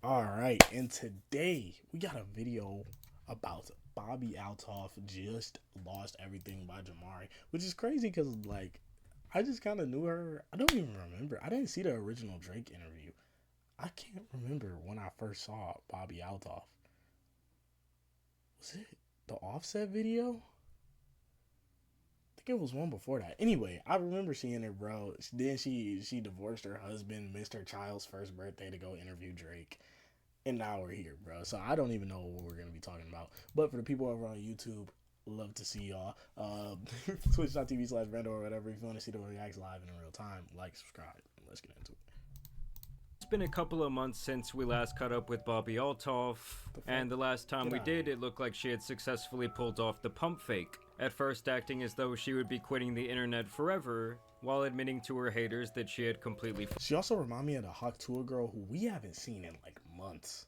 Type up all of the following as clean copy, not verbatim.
All right, and today we got a video about Bobbi Althoff just lost everything by Jamari, which is crazy because I just kind of knew her. I don't even remember. I didn't see the original Drake interview. I can't remember when I first saw Bobbi Althoff. Was it the Offset video? I think it was one before that. Anyway, I remember seeing her, bro. Then she divorced her husband, missed her child's first birthday to go interview Drake. And now we're here, bro. So I don't even know what we're gonna be talking about. But for the people over on YouTube, love to see y'all. Twitch.tv/Rando or whatever. If you want to see the reacts live in real time, like, subscribe. Let's get into it. It's been a couple of months since we last caught up with Bobbi Althoff, and the last time we did, it looked like she had successfully pulled off the pump fake. At first acting as though she would be quitting the internet forever, while admitting to her haters that she had completely She also reminded me of the Hawk Tour girl who we haven't seen in like months.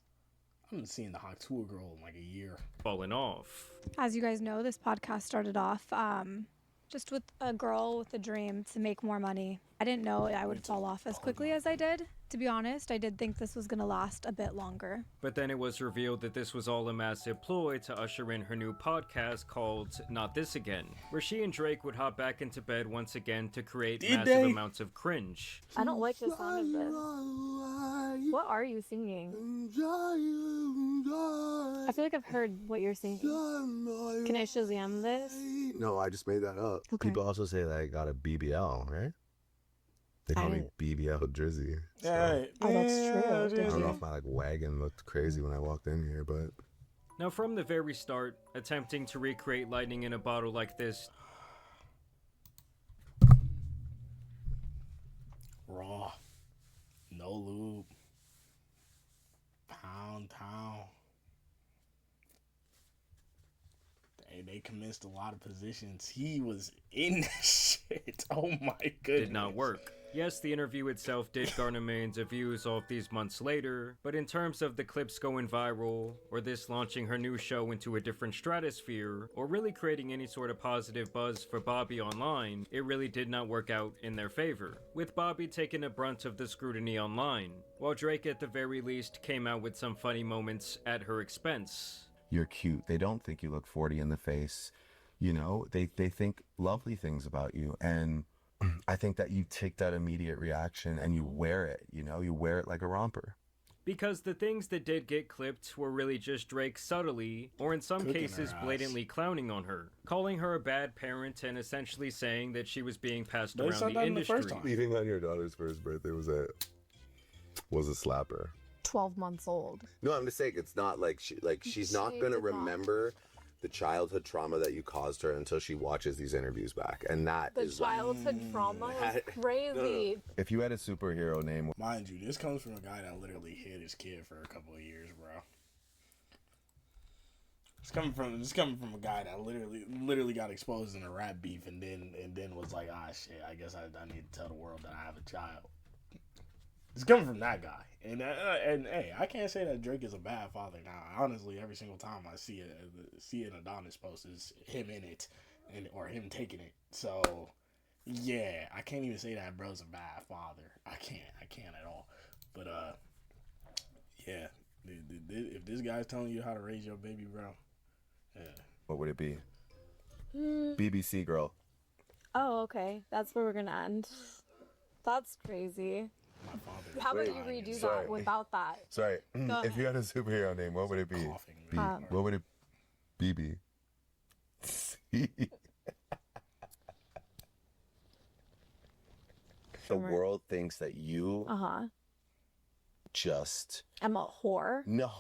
I haven't seen the Hawk Tour girl in like a year. fallen off. As you guys know, this podcast started off just with a girl with a dream to make more money. I didn't know I would fall off as quickly as I did. To be honest, I did think this was going to last a bit longer. But then it was revealed that this was all a massive ploy to usher in her new podcast called Not This Again, where she and Drake would hop back into bed once again to create massive amounts of cringe. I don't like the sound of this. What are you singing? I feel like I've heard what you're singing. Can I Shazam this? No, I just made that up. Okay. People also say that I got a BBL, right? They call me BBL Drizzy. So Oh, that's true. I don't know if my wagon looked crazy when I walked in here, but Now from the very start, attempting to recreate lightning in a bottle like this Raw. No lube. Pound town. They commenced a lot of positions. He was in this shit. Oh my goodness. did not work. Yes, the interview itself did garner millions of views all of these months later, but in terms of the clips going viral, or this launching her new show into a different stratosphere, or really creating any sort of positive buzz for Bobbi online, it really did not work out in their favor, with Bobbi taking a brunt of the scrutiny online, while Drake at the very least came out with some funny moments at her expense. you're cute. They don't think you look 40 in the face. You know, they think lovely things about you. And I think that you take that immediate reaction and you wear it, you wear it like a romper. Because the things that did get clipped were really just Drake subtly, or in some Cooking cases her ass. blatantly clowning on her, calling her a bad parent and essentially saying that she was being passed They said around the that in the industry. first time. Leaving on your daughter's first birthday was a slapper. 12 months old. No, I'm just saying it's not like she's not She gonna did not. remember the childhood trauma that you caused her until she watches these interviews back, and that The is childhood trauma is crazy. if you had a superhero name. Mind you, this comes from a guy that literally hid his kid for a couple of years, bro. It's coming from a guy that literally got exposed in a rap beef and then was like, ah shit, I guess I need to tell the world that I have a child. It's coming from that guy, and hey, I can't say that Drake is a bad father. Now, honestly, every single time I see an Adonis post is him in it, or him taking it. So, yeah, I can't even say that bro's a bad father. I can't at all. But yeah, if this guy's telling you how to raise your baby, bro, yeah. What would it be? BBC girl. Oh, okay. That's where we're going to end. That's crazy. My father. How about Wait, you redo sorry. that without that? Sorry, Go if you had a superhero name, what would it be? Coughing, B. man. What would it BB? The world thinks that you Uh-huh. just I'm a whore. no.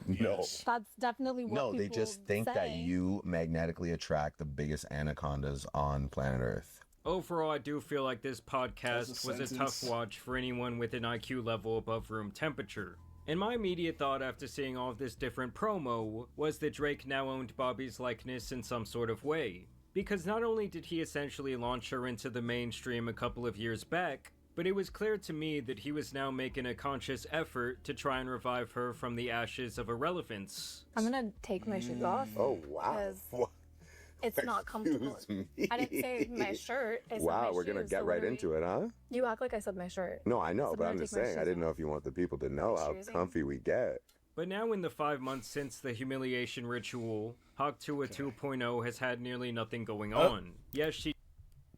Yes. That's definitely what No, people they just think that say. you magnetically attract the biggest anacondas on planet Earth. Overall, I do feel like this podcast That's a was a sentence. tough watch for anyone with an IQ level above room temperature. And my immediate thought after seeing all of this different promo was that Drake now owned Bobbi's likeness in some sort of way. Because not only did he essentially launch her into the mainstream a couple of years back, but it was clear to me that he was now making a conscious effort to try and revive her from the ashes of irrelevance. I'm going to take my shoes off. Oh wow! 'Cause It's not comfortable. Excuse me. I didn't say my shirt. I said Wow, my we're gonna shoes, get so right what are into we- it, huh? You act like I said my shirt. No, I know, So but I'm I'm gonna just take my saying. I shoes didn't know off. if you want the people to know how Shoesing? comfy we get. But now in the 5 months since the humiliation ritual, Hawk Tuah 2.0 has had nearly nothing going on. Yes, she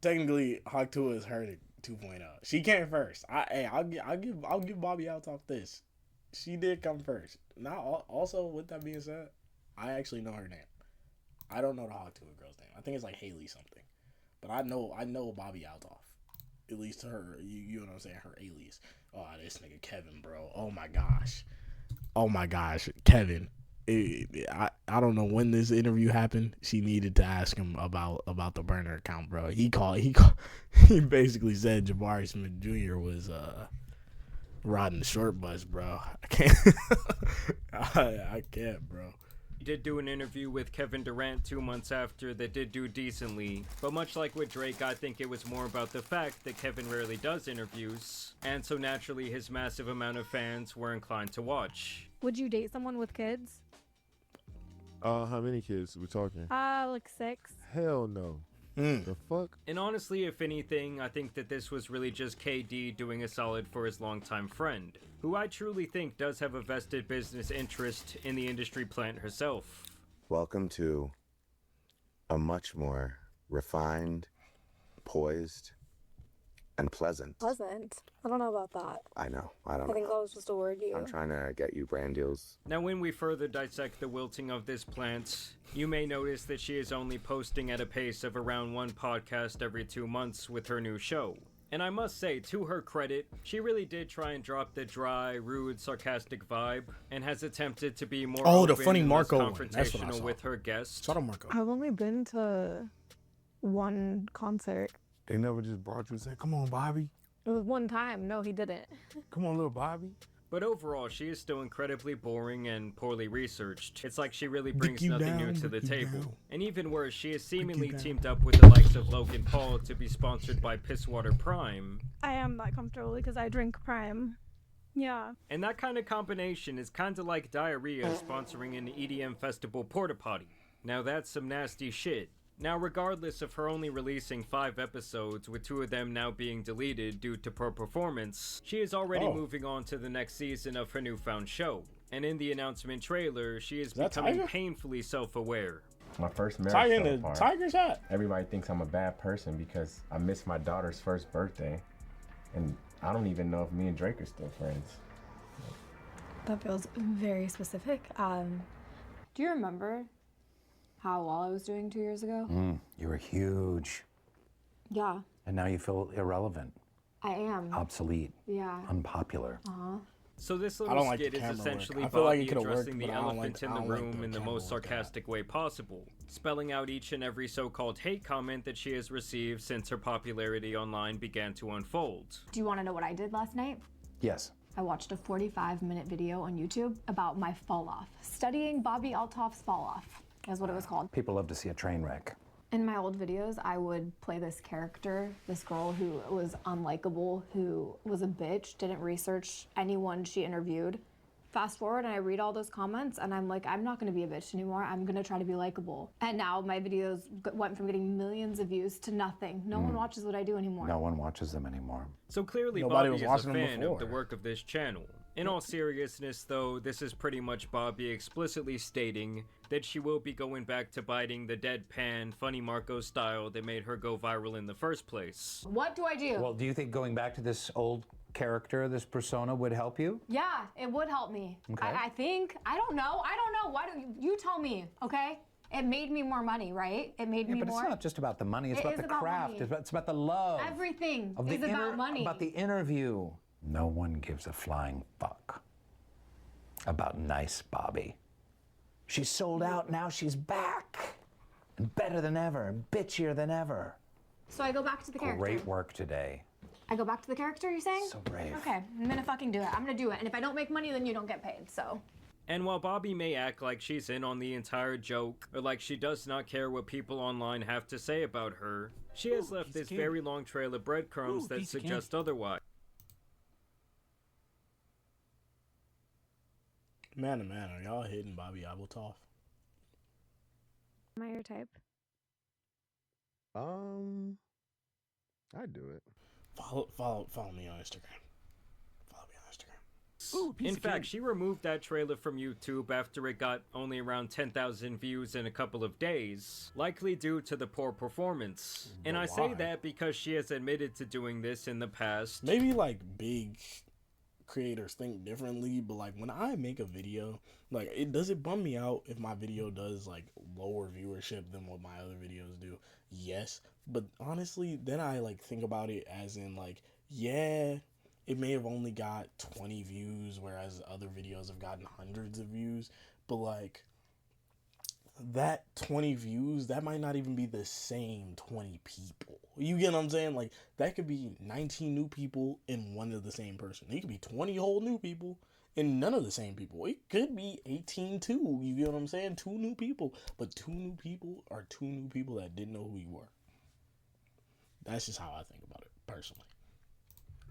Technically, Hawk Tuah is her 2.0. She came first. I'll give Bobbi Althoff this. She did come first. Now, also with that being said, I actually know her name. I don't know the Hawk Tuah girl's name. I think it's like Haley something, but I know Bobbi Althoff. At least her, you know what I'm saying? Her alias. Oh, this nigga Kevin, bro. Oh my gosh, Kevin. I don't know when this interview happened. She needed to ask him about the burner account, bro. He basically said Jabari Smith Jr. was riding the short bus, bro. I can't. I can't, bro. did do an interview with Kevin Durant 2 months after that did do decently, but much like with Drake, I think it was more about the fact that Kevin rarely does interviews, and so naturally his massive amount of fans were inclined to watch. Would you date someone with kids? How many kids we talking? Like 6. Hell no. The fuck? And honestly, if anything, I think that this was really just KD doing a solid for his longtime friend, who I truly think does have a vested business interest in the industry plant herself. Welcome to a much more refined, poised, and pleasant. Pleasant. I don't know about that. I know. I don't I think know. that was just a word you. I'm trying to get you brand deals. Now, when we further dissect the wilting of this plant, you may notice that she is only posting at a pace of around 1 podcast every 2 months with her new show. And I must say, to her credit, she really did try and drop the dry, rude, sarcastic vibe, and has attempted to be more Oh, the open funny and less Marco one. That's what I confrontational saw. with her guests. Shout out Marco. I've only been to one concert. They never just brought you and said, "Come on, Bobby. It was one time. No, he didn't. Come on, little Bobby." But overall, she is still incredibly boring and poorly researched. It's like she really brings you nothing down, new to the break you table. down. And even worse, she has seemingly down. teamed up with the likes of Logan Paul to be sponsored by Pisswater Prime. I am that comfortable because I drink Prime. Yeah. And that kind of combination is kind of like diarrhea sponsoring an EDM festival porta potty. Now that's some nasty shit. Now, regardless of her only releasing 5 episodes, with 2 of them now being deleted due to poor performance, she is already Oh. moving on to the next season of her newfound show. And in the announcement trailer, she is that becoming Tiger? painfully self-aware. My first Tiger marriage in so the far. Tiger's hat. Everybody thinks I'm a bad person because I missed my daughter's first birthday, and I don't even know if me and Drake are still friends. That feels very specific. Do you remember how well I was doing 2 years ago? You were huge, Yeah, and now you feel irrelevant, I am. obsolete, Yeah. unpopular. So this I little don't like skit the is camera work. essentially I feel like it Bobbi could've addressing worked, the but I don't elephant like- in I the don't like room the in the camera most work, yeah. sarcastic way possible, spelling out each and every so-called hate comment that she has received since her popularity online began to unfold. Do you want to know what I did last night? Yes. I watched a 45-minute video on YouTube about my fall off. Studying Bobbi Althoff's fall off is what it was called. People love to see a train wreck. In my old videos, I would play this character, this girl who was unlikable, who was a bitch, didn't research anyone she interviewed. Fast forward and I read all those comments and I'm like, I'm not gonna be a bitch anymore. I'm gonna try to be likable. And now my videos went from getting millions of views to nothing. No one watches what I do anymore. No one watches them anymore. So clearly Nobody Bobbi was is a watching them fan of the before. work of this channel. In all seriousness though, this is pretty much Bobbi explicitly stating that she will be going back to biting the deadpan, funny Marco style that made her go viral in the first place. What do I do? Well, do you think going back to this old character, this persona, would help you? Yeah, it would help me. Okay. I think. I don't know. Why don't you tell me, okay? It made me more money, right? It made Yeah, me but more. it's not just about the money. It's It about is the about craft. money. It's about the love. Everything of the is about money. About the interview. No one gives a flying fuck about nice Bobby. She's sold out. Now she's back. And better than ever. And bitchier than ever. So I go back to the character. Great work today. I go back to the character, you're saying? So brave. Okay, I'm gonna fucking do it. I'm gonna do it. And if I don't make money, then you don't get paid, so. And while Bobbi may act like she's in on the entire joke, or like she does not care what people online have to say about her, she has left this very long trail of breadcrumbs that suggest otherwise. Man to man, are y'all hitting Bobbi Althoff? Am I your type? I'd do it. Follow me on Instagram. Follow me on Instagram. Ooh, in fact, she removed that trailer from YouTube after it got only around 10,000 views in a couple of days, likely due to the poor performance. And I say that because she has admitted to doing this in the past. Maybe like big creators think differently, but like when I make a video, like it bum me out if my video does like lower viewership than what my other videos do? Yes, but honestly, then I like think about it as in like, yeah, it may have only got 20 views, whereas other videos have gotten hundreds of views, but like that 20 views, that might not even be the same 20 people. You get what I'm saying? Like that could be 19 new people and one of the same person. It could be 20 whole new people and none of the same people. It could be 18 too. You get what I'm saying? 2 new people, but 2 new people are 2 new people that didn't know who you were. That's just how I think about it personally.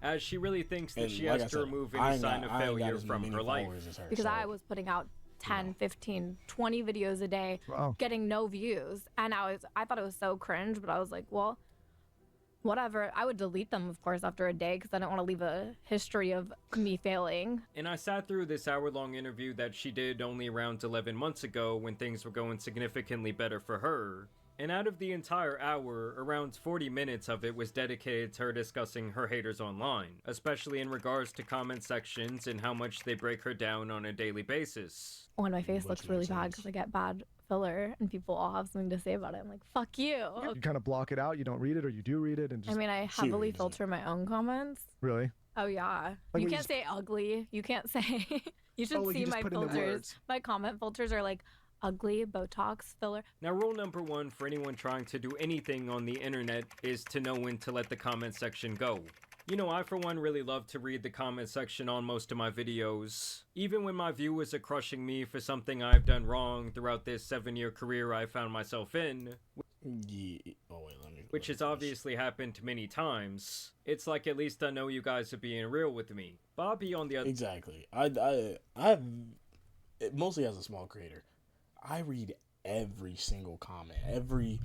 As she really thinks that And she like has I to said, remove I any ain't sign got- of I ain't got failure as from many her life. followers as her, Because so- I was putting out 10, 15, 20 videos a day, Wow. getting no views. And I thought it was so cringe, but I was like, well, whatever. I would delete them, of course, after a day because I don't want to leave a history of me failing. And I sat through this hour-long interview that she did only around 11 months ago when things were going significantly better for her. And out of the entire hour, around 40 minutes of it was dedicated to her discussing her haters online, especially in regards to comment sections and how much they break her down on a daily basis. When my face looks really bad because I get bad filler and people all have something to say about it. I'm like, fuck you. You kind of block it out. You don't read it, or you do read it, and just. I mean, I heavily filter my own comments. Really? Oh yeah. Like You we can't just- say ugly. You can't say. You should Oh, like see you just my put in the filters. words. My comment filters are like ugly, Botox, filler. Now, rule number 1 for anyone trying to do anything on the internet is to know when to let the comment section go. You know, I for one really love to read the comment section on most of my videos. Even when my viewers are crushing me for something I've done wrong throughout this 7-year career I found myself in. Yeah. Oh wait, let me. Which has obviously happened many times. It's like at least I know you guys are being real with me. Bobbi on the other. Exactly. Mostly as a small creator, I read every single comment, every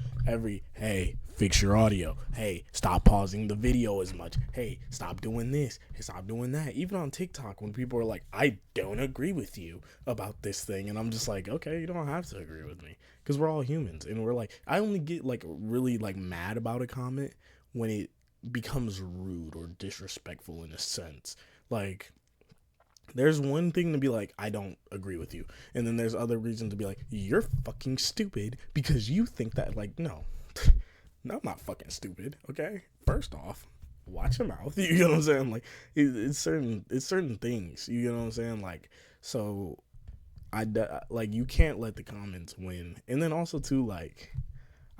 hey, fix your audio, hey, stop pausing the video as much, hey, stop doing this, hey, stop doing that. Even on TikTok, when people are like, I don't agree with you about this thing, and I'm just like, okay, you don't have to agree with me, because we're all humans, and we're like, I only get like really like mad about a comment when it becomes rude or disrespectful in a sense. Like, there's one thing to be like, I don't agree with you. And then there's other reasons to be like, you're fucking stupid because you think that. Like, no. No, I'm not fucking stupid, okay? First off, watch your mouth. You know what I'm saying? Like, it's certain things. You know what I'm saying? Like, so, like, you can't let the comments win. And then also, too, like,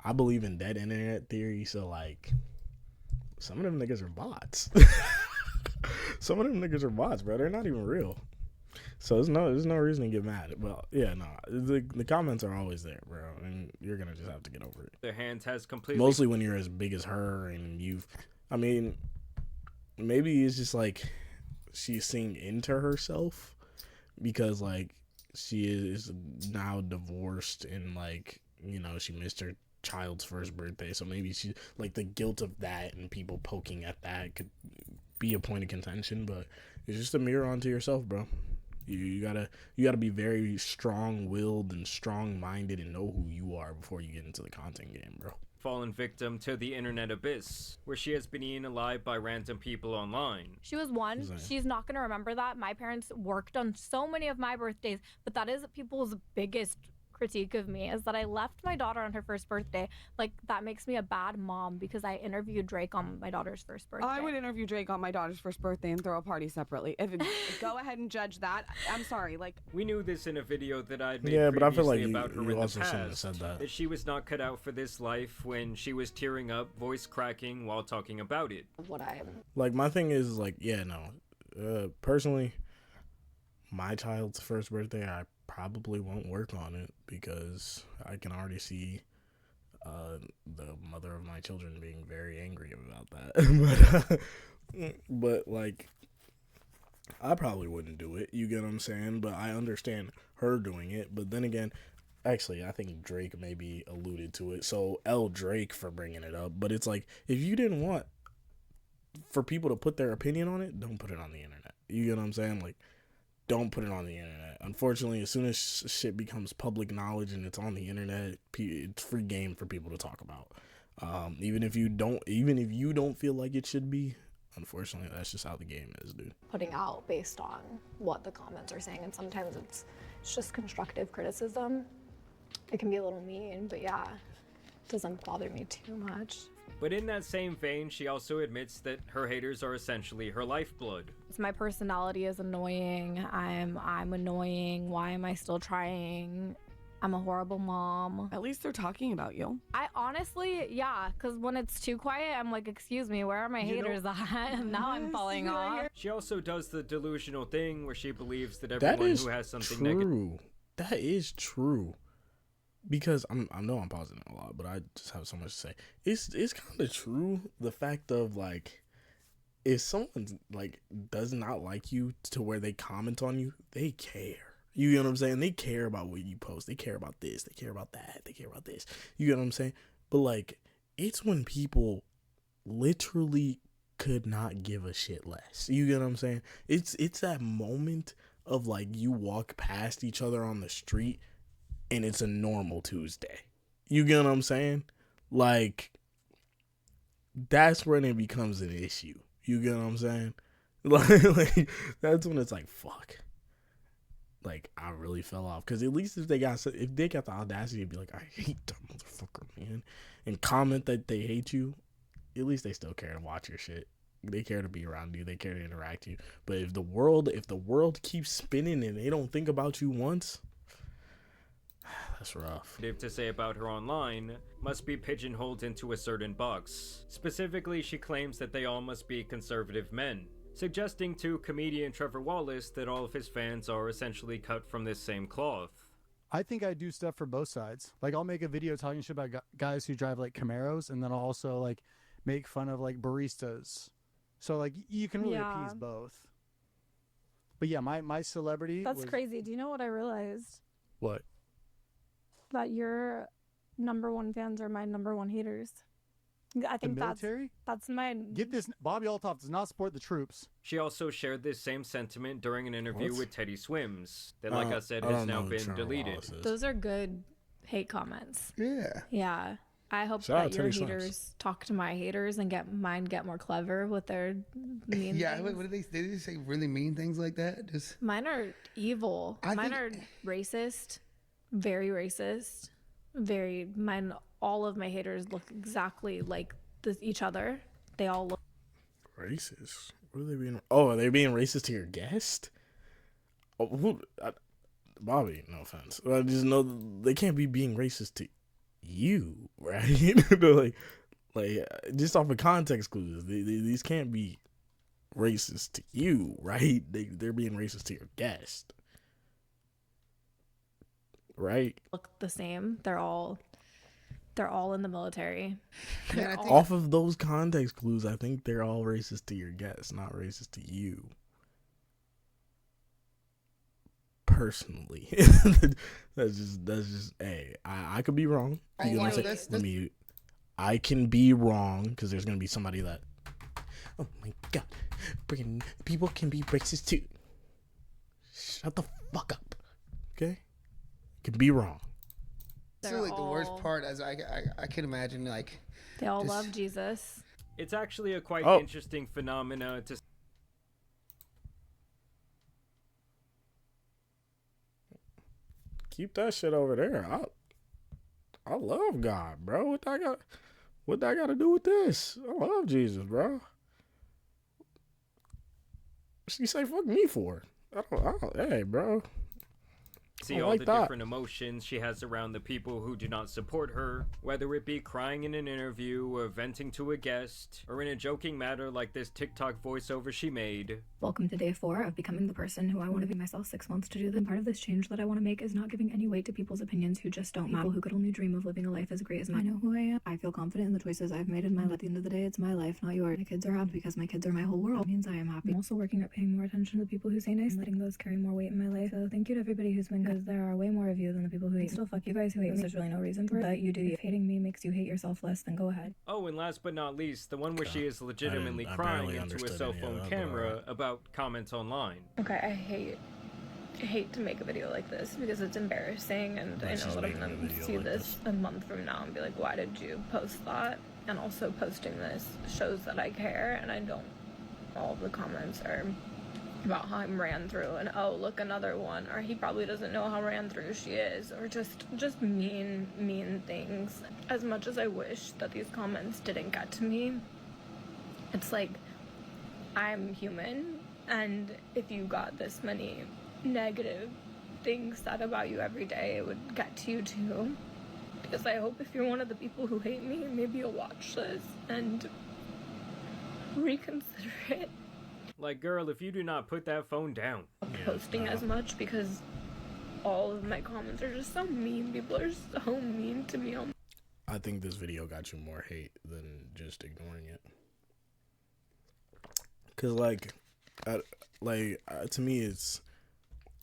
I believe in dead internet theory, so, like, some of them niggas are bots. Some of them niggas are bots, bro. They're not even real. So there's no reason to get mad. Well, yeah, no. The comments are always there, bro. And you're going to just have to get over it. Their hands has completely. Mostly when you're as big as her and I mean, maybe it's just like she's seeing into herself because, like, she is now divorced and, like, you know, she missed her child's first birthday. So maybe she, like, the guilt of that and people poking at that could be a point of contention, but it's just a mirror onto yourself, bro. You gotta be very strong-willed and strong-minded and know who you are before you get into the content game, bro. Fallen victim to the internet abyss, where she has been eaten alive by random people online. She was 1. Exactly. She's not going to remember that. My parents worked on so many of my birthdays, but that is people's biggest critique of me is that I left my daughter on her first birthday. Like, that makes me a bad mom because I interviewed Drake on my daughter's first birthday. I would interview Drake on my daughter's first birthday and throw a party separately. Go ahead and judge that. I'm sorry, like. We knew this in a video that I'd made Yeah, but I feel like previously about her you in the also shouldn't have past, said that. she was not cut out for this life when she was tearing up, voice cracking while talking about it. What I am. Like, my thing is, like, yeah, no. Personally, my child's first birthday, I probably won't work on it because I can already see the mother of my children being very angry about that. but like, I probably wouldn't do it. You get what I'm saying? But I understand her doing it. But then again, Actually, I think Drake maybe alluded to it. So L Drake for bringing it up, but it's like if you didn't want for people to put their opinion on it, don't put it on the internet. You get what I'm saying? Like, don't put it on the internet. Unfortunately, as soon as shit becomes public knowledge and it's on the internet, it's free game for people to talk about. Even if you don't feel like it should be, unfortunately, that's just how the game is, dude. Putting out based on what the comments are saying, and sometimes it's just constructive criticism. It can be a little mean, but yeah, it doesn't bother me too much. But in that same vein, she also admits that her haters are essentially her lifeblood. My personality is annoying. I'm annoying. Why am I still trying? I'm a horrible mom. At least they're talking about you. I honestly, yeah, because when it's too quiet, I'm like, excuse me, where are my haters at? Now I'm falling off. She also does the delusional thing where she believes that everyone who has something negative. That is true. Because I know I'm pausing it a lot, but I just have so much to say. It's kind of true, the fact of like, if someone like does not like you to where they comment on you, they care. You get what I'm saying? They care about what you post. They care about this. They care about that. They care about this. You get what I'm saying? But like, it's when people literally could not give a shit less. You get what I'm saying? It's that moment of like you walk past each other on the street and it's a normal Tuesday. You get what I'm saying? Like, that's when it becomes an issue. You get what I'm saying? Like that's when it's like, fuck. Like, I really fell off. Because at least if they got the audacity to be like, I hate that motherfucker, man, and comment that they hate you, at least they still care to watch your shit. They care to be around you. They care to interact with you. But if the world keeps spinning and they don't think about you once, that's rough. To say about her online must be pigeonholed into a certain box. Specifically, she claims that they all must be conservative men, suggesting to comedian Trevor Wallace that all of his fans are essentially cut from this same cloth. I think I do stuff for both sides. Like, I'll make a video talking shit about guys who drive like Camaros, and then I'll also like make fun of like baristas. So like you can really appease both. But yeah, my celebrity. That's crazy. Do you know what I realized? What? That your #1 fans are my #1 haters. I think the military? that's my... Get this, Bobbi Althoff does not support the troops. She also shared this same sentiment during an interview with Teddy Swims that, like I said, has now been deleted. Those are good hate comments. Yeah. Yeah. I hope that your haters talk to my haters and get more clever with their mean Yeah, things. what did they say really mean things like that? Just Mine are evil. Mine are racist. Very racist. All of my haters look exactly like each other. They all look racist. What are they being? Oh, are they being racist to your guest? Oh, Bobbi, no offense. I just know they can't be being racist to you, right? like just off of context clues, these can't be racist to you, right? They're being racist to your guest, right? look the same. They're all in the military. Off of those context clues, I think they're all racist to your guests, not racist to you. Personally, that's just. Hey, I could be wrong. You know what I'm saying? I can be wrong because there's gonna be somebody that. Oh my god, people can be racist too. Shut the fuck up, okay? Can be wrong. So like the worst part, as I can imagine, like they all love Jesus. It's actually a quite interesting phenomena to. Keep that shit over there. I love God, bro. What that got to do with this? I love Jesus, bro. What you say fuck me for? Hey, bro. See all the different emotions she has around the people who do not support her, whether it be crying in an interview or venting to a guest, or in a joking matter like this TikTok voiceover she made. Welcome to day 4 of becoming the person who I want to be myself 6 months to do. The part of this change that I want to make is not giving any weight to people's opinions who just don't matter, who could only dream of living a life as great as mine. I know who I am. I feel confident in the choices I've made in my life. At the end of the day, it's my life, not yours. My kids are happy because my kids are my whole world. It means I am happy. I'm also working at paying more attention to the people who say nice, letting those carry more weight in my life. So thank you to everybody who's been good. because there are way more of you than the people who hate. Still, fuck you guys who hate me. There's really no reason for it. But you do. If hating me makes you hate yourself less, then go ahead. Oh, and last but not least, the one where she is legitimately crying into a cell phone camera about comments online. Okay, I hate to make a video like this because it's embarrassing, and I know that I'm gonna see this a month from now and be like, why did you post that? And also posting this shows that I care, and I don't. All of the comments are about how I'm ran through, and oh, look, another one, or he probably doesn't know how ran through she is, or just mean things. As much as I wish that these comments didn't get to me, it's like, I'm human, and if you got this many negative things said about you every day, it would get to you too. Because I hope if you're one of the people who hate me, maybe you'll watch this and reconsider it. Like, girl, if you do not put that phone down. Posting as much, because all of my comments are just so mean. People are so mean to me. I think this video got you more hate than just ignoring it. Cause to me,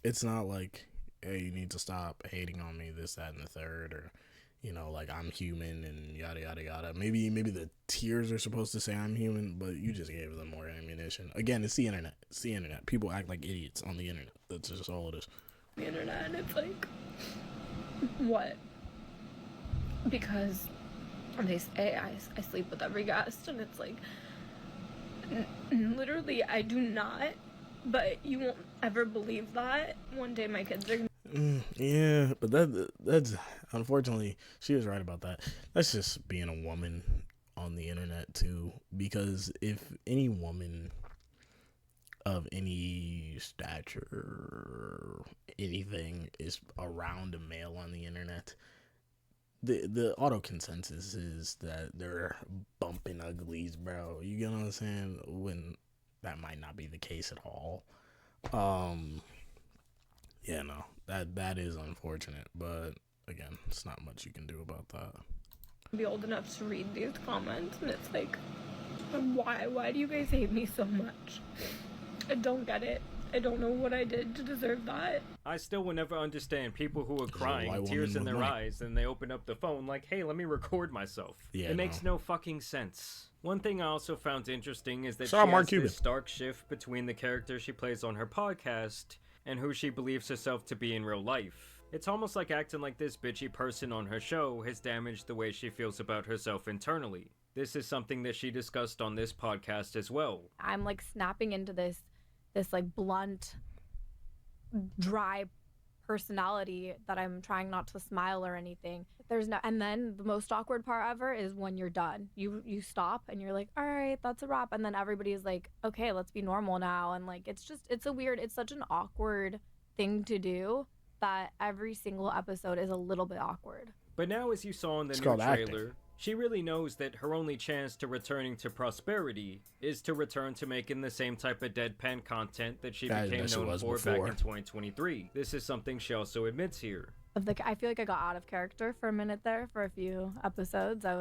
it's not like, hey, you need to stop hating on me, this, that, and the third, or, you know, like, I'm human and yada yada yada. Maybe the tears are supposed to say I'm human, but you just gave them more ammunition. Again, it's the internet. It's the internet. People act like idiots on the internet. That's just all it is. The internet, and it's like, what? Because they say I sleep with every guest, and it's like, literally, I do not. But you won't ever believe that. One day my kids are... Yeah, but that's... Unfortunately, she was right about that. That's just being a woman on the internet, too. Because if any woman of any stature, anything, is around a male on the internet, the auto consensus is that they're bumping uglies, bro. You get what I'm saying? When... that might not be the case at all. Yeah, no, that is unfortunate, but again, it's not much you can do about that. Be old enough to read these comments, and it's like, why do you guys hate me so much? I don't get it. I don't know what I did to deserve that. I still will never understand people who are crying, tears in their eyes, and they open up the phone like, hey, let me record myself. Yeah, it makes no fucking sense. One thing I also found interesting is that she has this stark shift between the character she plays on her podcast and who she believes herself to be in real life. It's almost like acting like this bitchy person on her show has damaged the way she feels about herself internally. This is something that she discussed on this podcast as well. I'm like snapping into this like blunt, dry personality that I'm trying not to smile or anything. And then the most awkward part ever is when you're done. You stop and you're like, all right, that's a wrap. And then everybody's like, okay, let's be normal now. And like, it's such an awkward thing to do that every single episode is a little bit awkward. But now, as you saw in the new trailer, she really knows that her only chance to returning to prosperity is to return to making the same type of deadpan content that she became known for back in 2023. This is something she also admits here. I feel like I got out of character for a minute there for a few episodes. I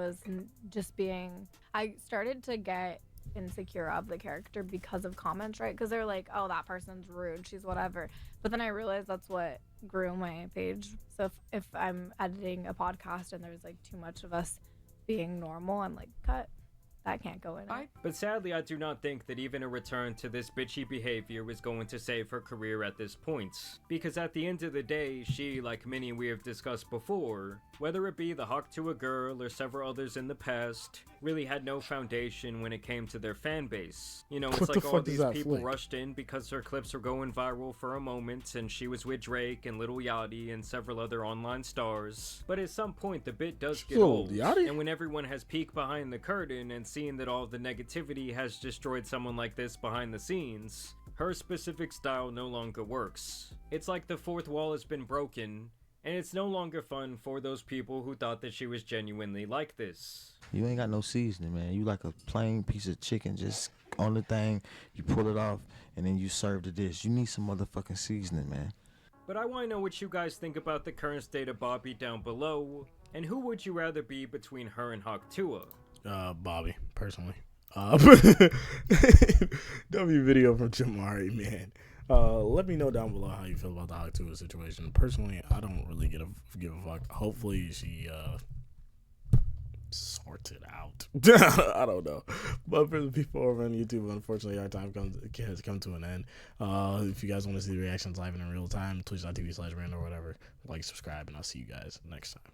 started to get insecure of the character because of comments, right? Because they're like, oh, that person's rude, she's whatever. But then I realized that's what grew my page. So if I'm editing a podcast and there's like too much of us being normal, I'm like, cut. That can't go in it. But sadly, I do not think that even a return to this bitchy behavior is going to save her career at this point. Because at the end of the day, she, like many we have discussed before, whether it be the Hawk to a Girl or several others in the past, really had no foundation when it came to their fan base. You know, it's like all these people rushed in because her clips were going viral for a moment, and she was with Drake and Lil Yachty and several other online stars. But at some point, the bit does get old, and when everyone has peeked behind the curtain and seen that all the negativity has destroyed someone like this behind the scenes, her specific style no longer works. It's like the fourth wall has been broken, and it's no longer fun for those people who thought that she was genuinely like this. You ain't got no seasoning, man. You like a plain piece of chicken, just on the thing, you pull it off, and then you serve the dish. You need some motherfucking seasoning, man. But I want to know what you guys think about the current state of Bobbi down below, and who would you rather be between her and Hawk Tuah? Bobbi, personally. W video from Jamari, man. Let me know down below how you feel about the Octuva situation. Personally, I don't really give a fuck. Hopefully she sorts it out. I don't know. But for the people over on YouTube, unfortunately, our time has come to an end. If you guys want to see the reactions live and in real time, twitch.tv/Brand or whatever, like, subscribe, and I'll see you guys next time.